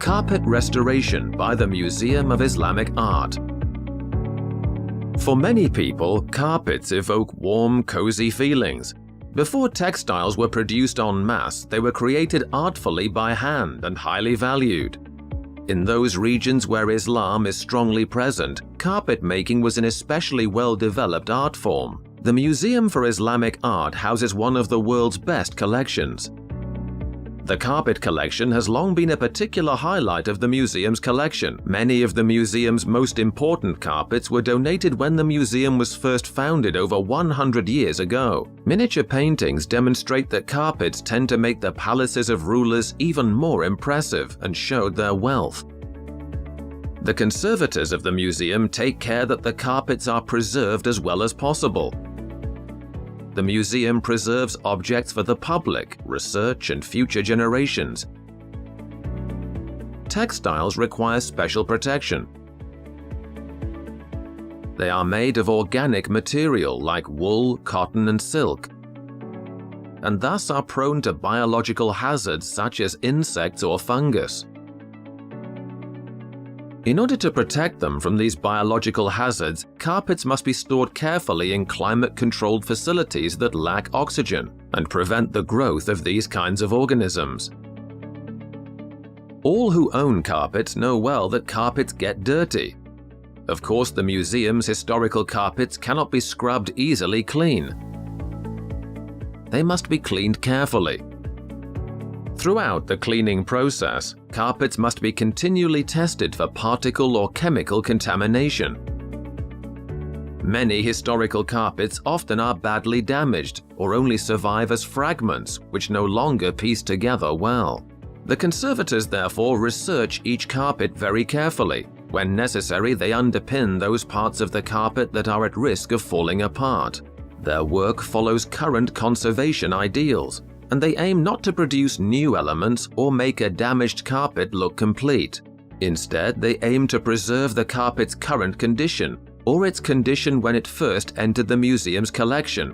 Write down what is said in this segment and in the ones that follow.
Carpet restoration by the Museum of Islamic Art. For many people, carpets evoke warm, cozy feelings. Before textiles were produced en masse, they were created artfully by hand and highly valued. In those regions where Islam is strongly present, carpet making was an especially well-developed art form. The Museum for Islamic Art houses one of the world's best collections. The carpet collection has long been a particular highlight of the museum's collection. Many of the museum's most important carpets were donated when the museum was first founded over 100 years ago. Miniature paintings demonstrate that carpets tend to make the palaces of rulers even more impressive and showed their wealth. The conservators of the museum take care that the carpets are preserved as well as possible. The museum preserves objects for the public, research, and future generations. Textiles require special protection. They are made of organic material like wool, cotton, and silk, and thus are prone to biological hazards such as insects or fungus. In order to protect them from these biological hazards, carpets must be stored carefully in climate-controlled facilities that lack oxygen and prevent the growth of these kinds of organisms. All who own carpets know well that carpets get dirty. Of course, the museum's historical carpets cannot be scrubbed easily clean. They must be cleaned carefully. Throughout the cleaning process, carpets must be continually tested for particle or chemical contamination. Many historical carpets often are badly damaged or only survive as fragments which no longer piece together well. The conservators therefore research each carpet very carefully. When necessary, they underpin those parts of the carpet that are at risk of falling apart. Their work follows current conservation ideals, and they aim not to produce new elements or make a damaged carpet look complete. Instead, they aim to preserve the carpet's current condition, or its condition when it first entered the museum's collection.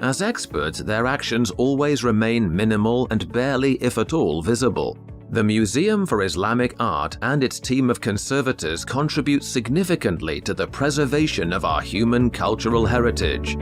As experts, their actions always remain minimal and barely, if at all, visible. The Museum for Islamic Art and its team of conservators contribute significantly to the preservation of our human cultural heritage.